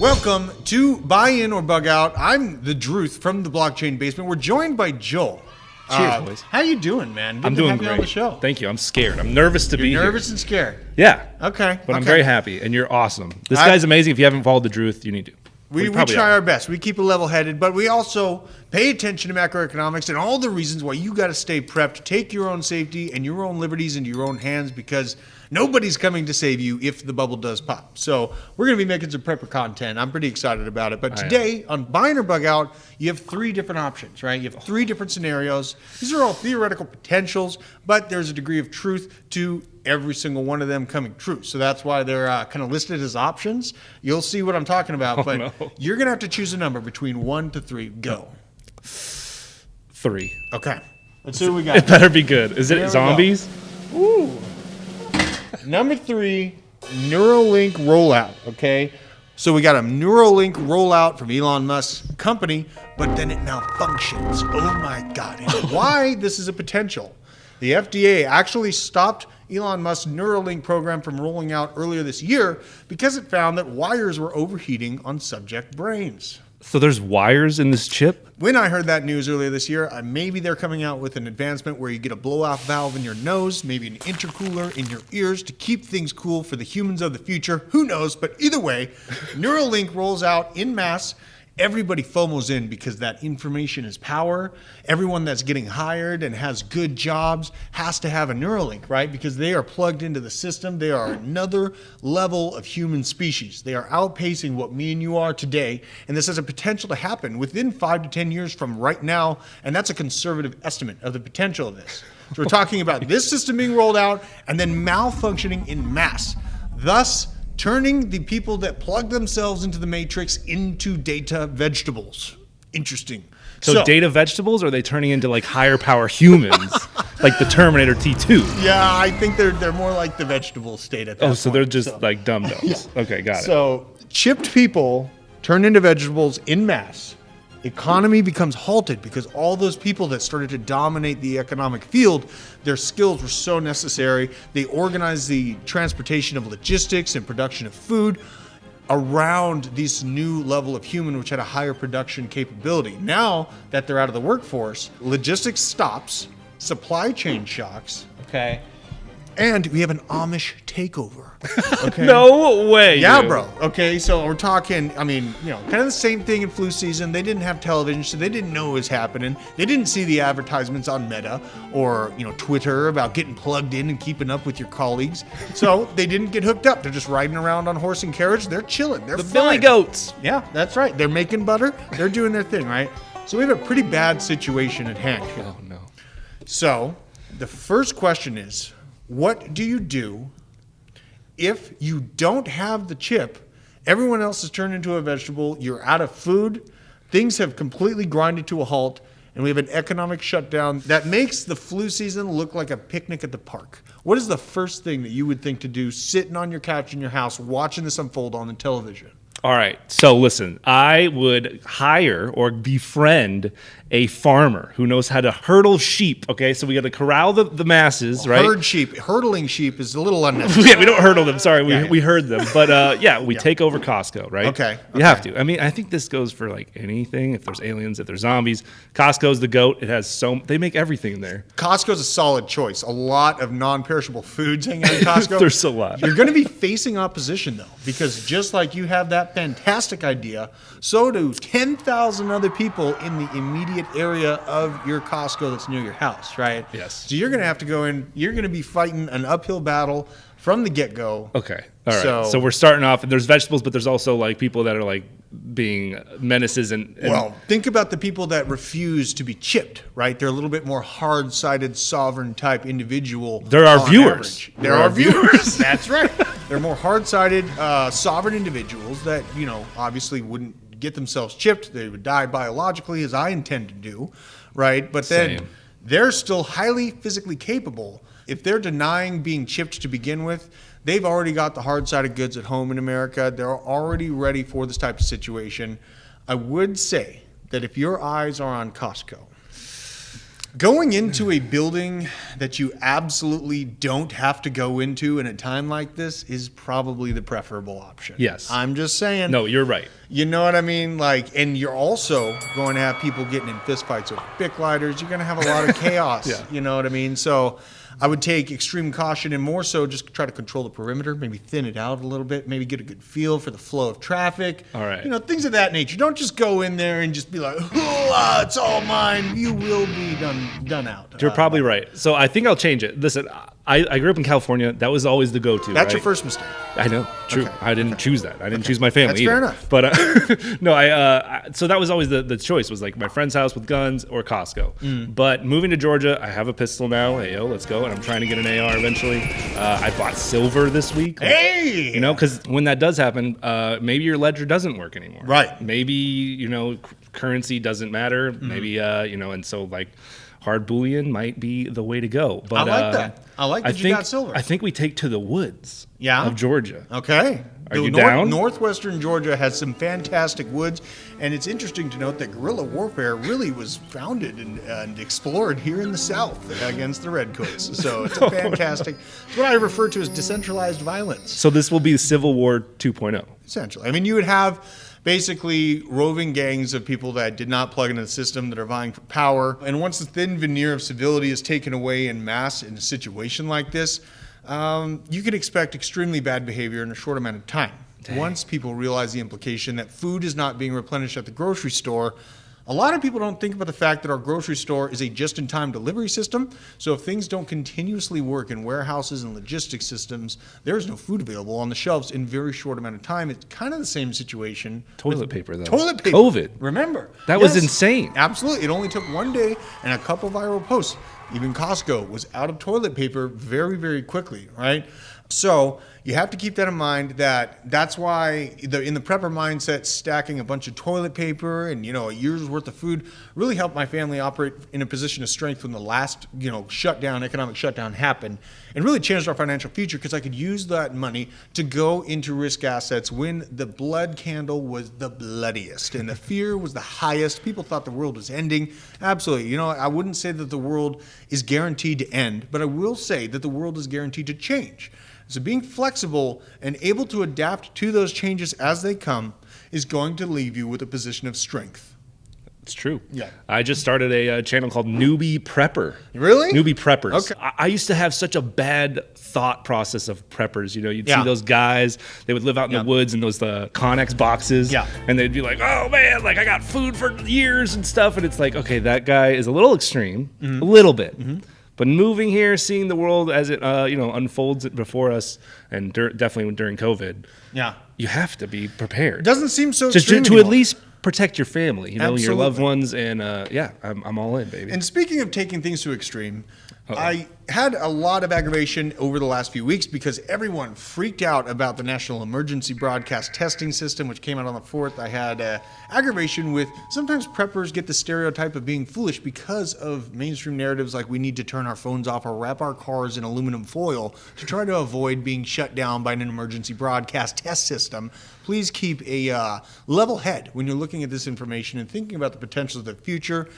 Welcome to Buy In or Bug Out. I'm the Druth from the Blockchain Basement. We're joined by Joel. Cheers, boys. How you doing, man? Good I'm to doing have you great. on the show. Thank you. I'm scared. I'm nervous to be You're here. nervous and scared. Yeah. Okay. But I'm very happy, and you're awesome. This guy's amazing. If you haven't followed the Druth, you need to. We try our best. We keep it level-headed, but we also pay attention to macroeconomics and all the reasons why you got to stay prepped, take your own safety and your own liberties into your own hands, because nobody's coming to save you if the bubble does pop. So we're going to be making some prepper content. I'm pretty excited about it. But today on Buy In or Bug Out, you have three different options, right? You have three different scenarios. These are all theoretical potentials, but there's a degree of truth to every single one of them coming true. So that's why they're kind of listed as options. You'll see what I'm talking about, but you're going to have to choose a number between 1 to 3. Go. 3. Okay. Let's see what we got. It better be good. Is it zombies? Ooh. Number 3, NeuroLink rollout, okay? So we got a NeuroLink rollout from Elon Musk's company, but then it malfunctions. Oh my God. And why this is a potential. The FDA actually stopped Elon Musk's NeuroLink program from rolling out earlier this year because it found that wires were overheating on subject brains. So there's wires in this chip? When I heard that news earlier this year, maybe they're coming out with an advancement where you get a blow-off valve in your nose, maybe an intercooler in your ears to keep things cool for the humans of the future. Who knows? But either way, NeuroLink rolls out en masse. Everybody FOMOs in because that information is power. Everyone that's getting hired and has good jobs has to have a NeuroLink, right? Because they are plugged into the system. They are another level of human species. They are outpacing what me and you are today. And this has a potential to happen within 5 to 10 years from right now. And that's a conservative estimate of the potential of this. So we're talking about this system being rolled out and then malfunctioning in mass. Thus, turning the people that plug themselves into the matrix into data vegetables. Interesting. So data vegetables, or are they turning into like higher power humans, like the Terminator T2? Yeah, I think they're more like the vegetable state at that point. So they're just like dum-dums. Yeah. Okay, got it. So chipped people turn into vegetables en masse. Economy becomes halted because all those people that started to dominate the economic field, their skills were so necessary. They organized the transportation of logistics and production of food around this new level of human, which had a higher production capability. Now that they're out of the workforce, logistics stops, supply chain shocks, okay, and we have an Amish takeover. Okay. No way. Yeah, dude. bro. Okay, so we're talking, kind of the same thing in flu season. They didn't have television, so they didn't know what was happening. They didn't see the advertisements on Meta or, Twitter about getting plugged in and keeping up with your colleagues. So they didn't get hooked up. They're just riding around on horse and carriage. They're chilling. They're The fine. Billy Goats. Yeah, that's right. They're making butter. They're doing their thing, right? So we have a pretty bad situation at hand here. Oh, no. So the first question is, what do you do if you don't have the chip? Everyone else has turned into a vegetable. You're out of food. Things have completely grinded to a halt, and we have an economic shutdown that makes the flu season look like a picnic at the park. What is the first thing that you would think to do sitting on your couch in your house watching this unfold on the television? All right. So listen, I would hire or befriend a farmer who knows how to hurdle sheep. Okay, so we got to corral the masses, right? Herd sheep. Hurdling sheep is a little unnecessary. Yeah, we don't hurdle them. Sorry, Yeah. we herd them. But we take over Costco, right? Okay. You have to. I think this goes for like anything. If there's aliens, if there's zombies, Costco's the goat. It has they make everything in there. Costco's a solid choice. A lot of non-perishable foods hanging out in Costco. There's a lot. You're going to be facing opposition, though, because just like you have that fantastic idea, so do 10,000 other people in the immediate area of your Costco that's near your house, right? Yes. So you're going to have to go in. You're going to be fighting an uphill battle from the get-go. Okay. All right. So we're starting off, and there's vegetables, but there's also like people that are like being menaces and well, think about the people that refuse to be chipped, right? They're a little bit more hard-sided, sovereign type individual. They're our viewers. Average. They're our viewers. That's right. They're more hard-sided, sovereign individuals that, obviously wouldn't get themselves chipped. They would die biologically, as I intend to do, right? But then Same. They're still highly physically capable. If they're denying being chipped to begin with, they've already got the hard-sided goods at home in America. They're already ready for this type of situation. I would say that if your eyes are on Costco, Going into a building that you absolutely don't have to go into in a time like this is probably the preferable option. Yes. I'm just saying. No, you're right. You know what I mean? Like, and you're also going to have people getting in fistfights over Bic lighters. You're going to have a lot of chaos. Yeah. You know what I mean? So I would take extreme caution and more so just try to control the perimeter, maybe thin it out a little bit, maybe get a good feel for the flow of traffic. All right. You know, things of that nature. Don't just go in there and just be like, oh, it's all mine. You will be done out. You're probably right. So I think I'll change it. Listen, I grew up in California. That was always the go-to. That's right? your first mistake. I know. True. Okay. I didn't choose that. I didn't choose my family That's either. fair enough. But no, so that was always the choice was like my friend's house with guns or Costco. But moving to Georgia, I have a pistol now. Hey, yo, let's go. And I'm trying to get an AR eventually. I bought silver this week. Hey! You know, because when that does happen, maybe your ledger doesn't work anymore. Right. Maybe, you know, currency doesn't matter. Maybe, you know, and so like hard bullion might be the way to go. But I like that. I like that you got silver. I think we take to the woods Yeah? of Georgia. Okay. Are you down? Northwestern Georgia has some fantastic woods, and it's interesting to note that guerrilla warfare really was founded and explored here in the South against the Redcoats. So it's a fantastic, it's what I refer to as decentralized violence, So this will be Civil War 2.0. essentially. I mean, you would have basically roving gangs of people that did not plug into the system that are vying for power. And once the thin veneer of civility is taken away en masse in a situation like this, you can expect extremely bad behavior in a short amount of time. Dang. Once people realize the implication that food is not being replenished at the grocery store, a lot of people don't think about the fact that our grocery store is a just-in-time delivery system. So if things don't continuously work in warehouses and logistics systems, there is no food available on the shelves in a very short amount of time. It's kind of the same situation. Toilet paper, though. Toilet paper. COVID. Remember. That was insane. Absolutely. It only took one day and a couple viral posts. Even Costco was out of toilet paper very, very quickly, right? So you have to keep that in mind. That's why in the prepper mindset, stacking a bunch of toilet paper and a year's worth of food really helped my family operate in a position of strength when the last economic shutdown happened, and really changed our financial future because I could use that money to go into risk assets when the blood candle was the bloodiest and the fear was the highest. People thought the world was ending. Absolutely. I wouldn't say that the world is guaranteed to end, but I will say that the world is guaranteed to change. So being flexible and able to adapt to those changes as they come is going to leave you with a position of strength. It's true. Yeah. I just started a channel called Newbie Prepper. Really? Newbie Preppers. Okay. I used to have such a bad thought process of preppers. You'd Yeah. see those guys, they would live out in the woods in those Connex boxes. Yeah. And they'd be like, oh man, like I got food for years and stuff. And it's like, okay, that guy is a little extreme, a little bit. Mm-hmm. But moving here, seeing the world as it unfolds before us, and definitely during COVID, you have to be prepared. It doesn't seem so just extreme to anymore. at least protect your family, your Absolutely. loved ones, and I'm all in, baby. And speaking of taking things to extreme, I had a lot of aggravation over the last few weeks because everyone freaked out about the National Emergency Broadcast Testing System, which came out on the 4th. I had aggravation with sometimes preppers get the stereotype of being foolish because of mainstream narratives like we need to turn our phones off or wrap our cars in aluminum foil to try to avoid being shut down by an emergency broadcast test system. Please keep a level head when you're looking at this information and thinking about the potential of the future.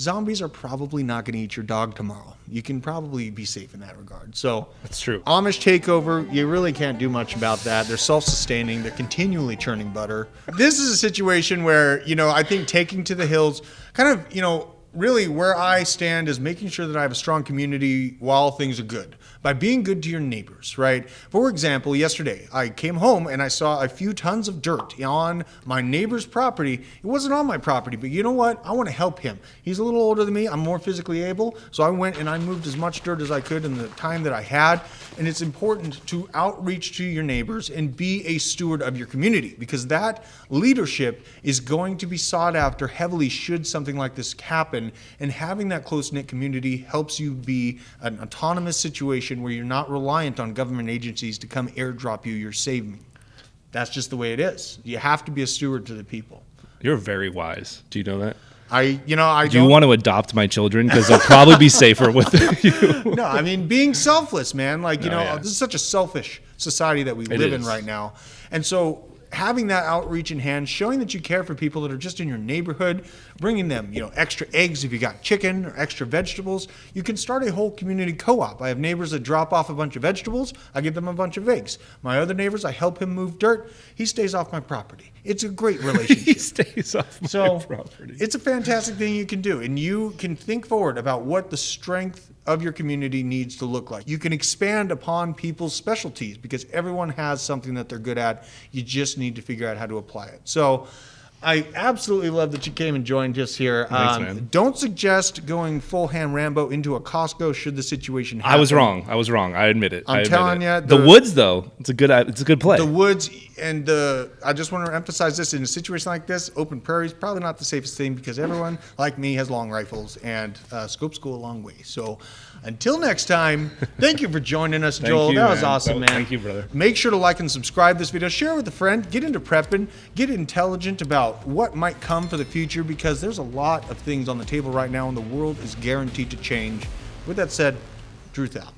Zombies are probably not going to eat your dog tomorrow. You can probably be safe in that regard. So that's true. Amish takeover, you really can't do much about that. They're self-sustaining. They're continually churning butter. This is a situation where, I think taking to the hills kind of, really where I stand is making sure that I have a strong community while things are good. By being good to your neighbors, right? For example, yesterday, I came home and I saw a few tons of dirt on my neighbor's property. It wasn't on my property, but you know what? I want to help him. He's a little older than me. I'm more physically able. So I went and I moved as much dirt as I could in the time that I had. And it's important to outreach to your neighbors and be a steward of your community, because that leadership is going to be sought after heavily should something like this happen. And having that close-knit community helps you be an autonomous situation where you're not reliant on government agencies to come airdrop you your saving. That's just the way it is. You have to be a steward to the people. You're very wise. Do you know that? Do you want to adopt my children? Because they'll probably be safer with you. No, I mean, being selfless, man. This is such a selfish society that we live in is. right now. And so having that outreach in hand, showing that you care for people that are just in your neighborhood, bringing them, extra eggs if you got chicken or extra vegetables. You can start a whole community co-op. I have neighbors that drop off a bunch of vegetables. I give them a bunch of eggs. My other neighbors, I help him move dirt. He stays off my property. It's a great relationship. He stays off my property. It's a fantastic thing you can do, and you can think forward about what the strength of your community needs to look like. You can expand upon people's specialties because everyone has something that they're good at. You just need to figure out how to apply it. So I absolutely love that you came and joined us here. Thanks, man. Don't suggest going full ham Rambo into a Costco should the situation happen. I was wrong. I admit it. I'm telling you. The woods, though, it's a good play. The woods and I just want to emphasize this, in a situation like this, open prairies, probably not the safest thing because everyone, like me, has long rifles and scopes go a long way. So until next time, thank you for joining us, Joel. That was awesome, man. Thank you, brother. Make sure to like and subscribe this video. Share it with a friend. Get into prepping. Get intelligent about what might come for the future because there's a lot of things on the table right now and the world is guaranteed to change. With that said, Druth out.